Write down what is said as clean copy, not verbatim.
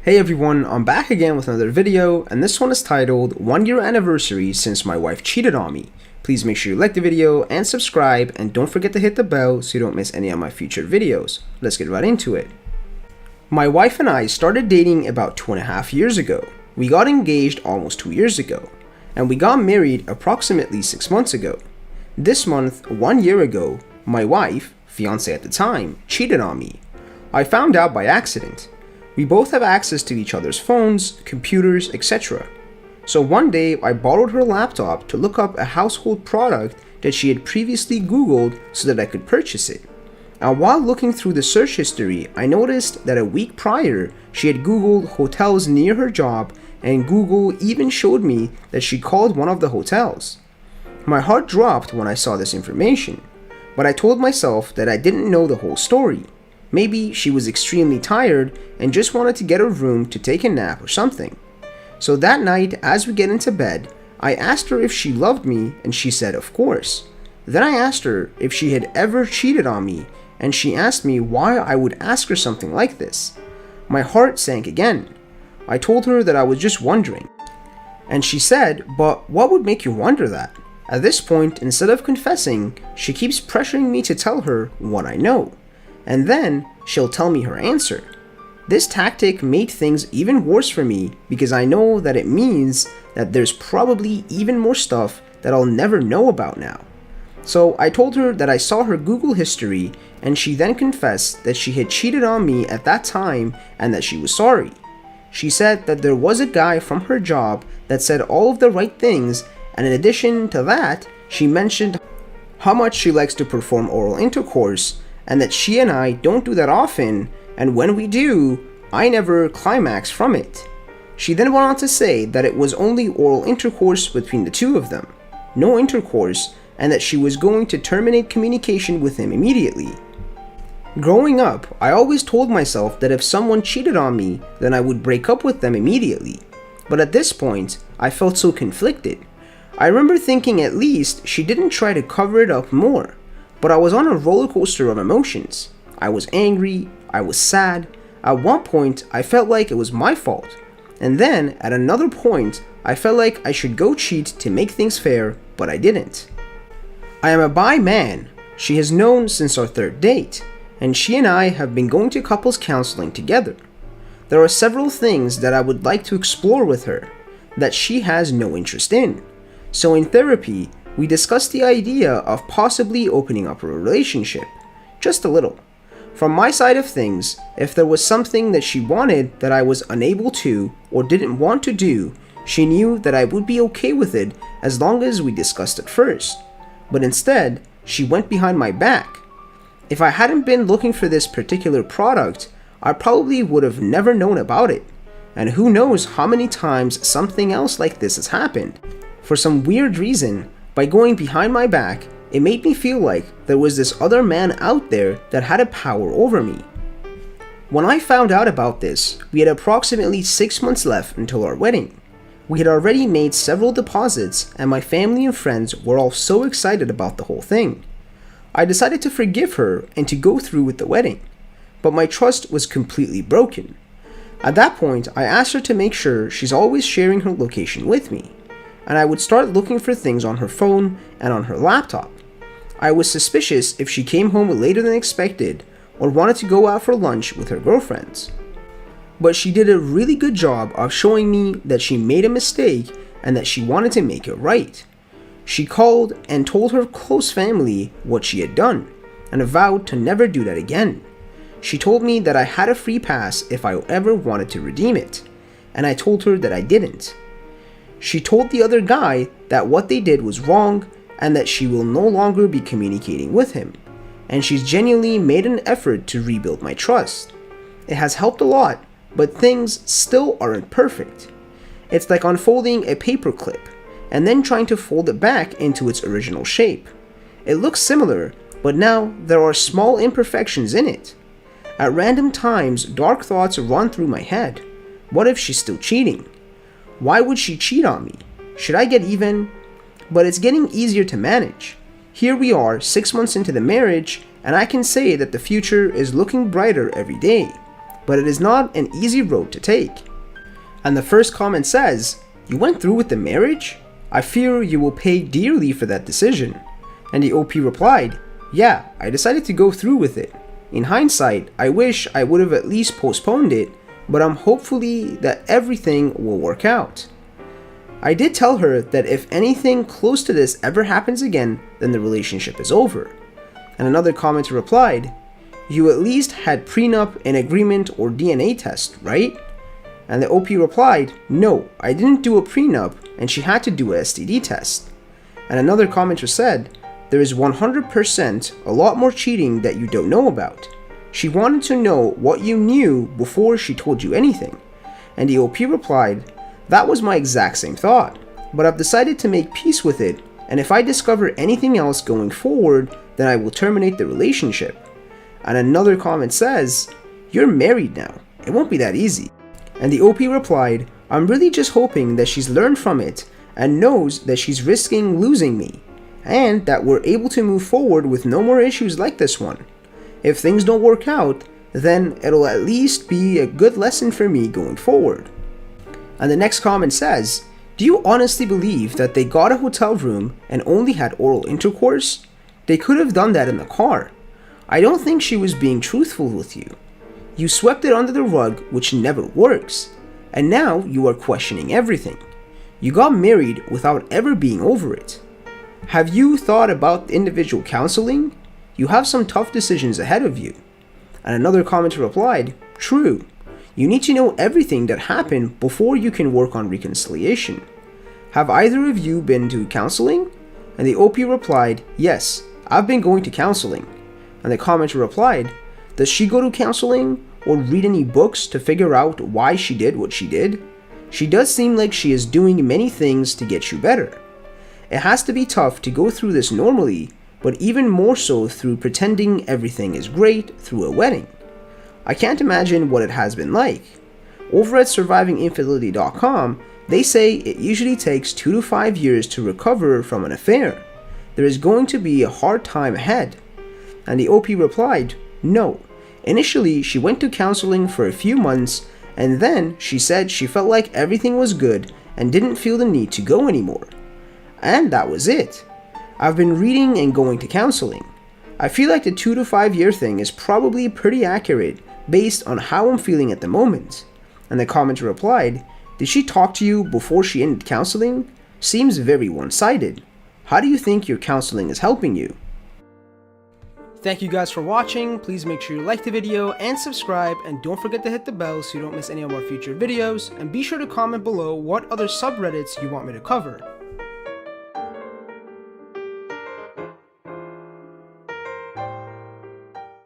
Hey everyone, I'm back again with another video, and this one is titled 1 year anniversary since my wife cheated on me. Please make sure you like the video and subscribe, and don't forget to hit the bell so you don't miss any of my future videos. Let's get right into it. My wife and I started dating about 2.5 years ago. We got engaged almost 2 years ago, and we got married approximately 6 months ago. This month, 1 year ago, my wife, fiance at the time, cheated on me. I found out by accident. We both have access to each other's phones, computers, etc. So one day I borrowed her laptop to look up a household product that she had previously Googled so that I could purchase it. And while looking through the search history, I noticed that a week prior she had Googled hotels near her job, and Google even showed me that she called one of the hotels. My heart dropped when I saw this information, but I told myself that I didn't know the whole story. Maybe she was extremely tired and just wanted to get a room to take a nap or something. So that night, as we get into bed, I asked her if she loved me, and she said of course. Then I asked her if she had ever cheated on me, and she asked me why I would ask her something like this. My heart sank again. I told her that I was just wondering. And she said, "But what would make you wonder that?" At this point, instead of confessing, she keeps pressuring me to tell her what I know. And then she'll tell me her answer. This tactic made things even worse for me because I know that it means that there's probably even more stuff that I'll never know about now. So I told her that I saw her Google history, and she then confessed that she had cheated on me at that time and that she was sorry. She said that there was a guy from her job that said all of the right things, and in addition to that, she mentioned how much she likes to perform oral intercourse, and that she and I don't do that often, and when we do, I never climax from it. She then went on to say that it was only oral intercourse between the two of them, no intercourse, and that she was going to terminate communication with him immediately. Growing up, I always told myself that if someone cheated on me, then I would break up with them immediately. But at this point, I felt so conflicted. I remember thinking at least she didn't try to cover it up more. But I was on a roller coaster of emotions. I was angry, I was sad. At one point, I felt like it was my fault. And then, at another point, I felt like I should go cheat to make things fair, but I didn't. I am a bi man. She has known since our third date, and she and I have been going to couples counseling together. There are several things that I would like to explore with her that she has no interest in. So in therapy, we discussed the idea of possibly opening up a relationship, just a little. From my side of things, if there was something that she wanted that I was unable to or didn't want to do, she knew that I would be okay with it as long as we discussed it first. But instead, she went behind my back. If I hadn't been looking for this particular product, I probably would have never known about it. And who knows how many times something else like this has happened. For some weird reason, by going behind my back, it made me feel like there was this other man out there that had a power over me. When I found out about this, we had approximately 6 months left until our wedding. We had already made several deposits, and my family and friends were all so excited about the whole thing. I decided to forgive her and to go through with the wedding, but my trust was completely broken. At that point, I asked her to make sure she's always sharing her location with me, and I would start looking for things on her phone and on her laptop. I was suspicious if she came home later than expected or wanted to go out for lunch with her girlfriends. But she did a really good job of showing me that she made a mistake and that she wanted to make it right. She called and told her close family what she had done and vowed to never do that again. She told me that I had a free pass if I ever wanted to redeem it, and I told her that I didn't. She told the other guy that what they did was wrong and that she will no longer be communicating with him, and she's genuinely made an effort to rebuild my trust. It has helped a lot, but things still aren't perfect. It's like unfolding a paper clip and then trying to fold it back into its original shape. It looks similar, but now there are small imperfections in it. At random times, dark thoughts run through my head. What if she's still cheating? Why would she cheat on me? Should I get even? But it's getting easier to manage. Here we are 6 months into the marriage, and I can say that the future is looking brighter every day. but it is not an easy road to take. And the first comment says, "You went through with the marriage? I fear you will pay dearly for that decision." And the OP replied, "Yeah, I decided to go through with it. In hindsight, I wish I would have at least postponed it, but I'm hopefully that everything will work out." I did tell her that if anything close to this ever happens again, then the relationship is over. And another commenter replied, "You at least had prenup, an agreement, or DNA test, right?" And the OP replied, "No, I didn't do a prenup, and she had to do a STD test." And another commenter said, "There is 100% a lot more cheating that you don't know about. She wanted to know what you knew before she told you anything." And the OP replied, "That was my exact same thought, but I've decided to make peace with it, and if I discover anything else going forward, then I will terminate the relationship." And another comment says, "You're married now, it won't be that easy." And the OP replied, "I'm really just hoping that she's learned from it and knows that she's risking losing me, and that we're able to move forward with no more issues like this one. If things don't work out, then it'll at least be a good lesson for me going forward." And the next comment says, "Do you honestly believe that they got a hotel room and only had oral intercourse? They could have done that in the car. I don't think she was being truthful with you. You swept it under the rug, which never works, and now you are questioning everything. You got married without ever being over it. Have you thought about individual counseling? You have some tough decisions ahead of you." And another commenter replied, "True. You need to know everything that happened before you can work on reconciliation. Have either of you been to counseling?" And the OP replied, "Yes, I've been going to counseling." And the commenter replied, "Does she go to counseling or read any books to figure out why she did what she did? She does seem like she is doing many things to get you better. It has to be tough to go through this normally, but even more so through pretending everything is great through a wedding. I can't imagine what it has been like. Over at SurvivingInfidelity.com, they say it usually takes 2 to 5 years to recover from an affair. There is going to be a hard time ahead." And the OP replied, "No. Initially, she went to counseling for a few months, and then she said she felt like everything was good and didn't feel the need to go anymore. And that was it. I've been reading and going to counseling. I feel like the 2 to 5 year thing is probably pretty accurate based on how I'm feeling at the moment." And the commenter replied, "Did she talk to you before she ended counseling? Seems very one-sided. How do you think your counseling is helping you?" Thank you guys for watching. Please make sure you like the video and subscribe, and don't forget to hit the bell so you don't miss any of our future videos, and be sure to comment below what other subreddits you want me to cover.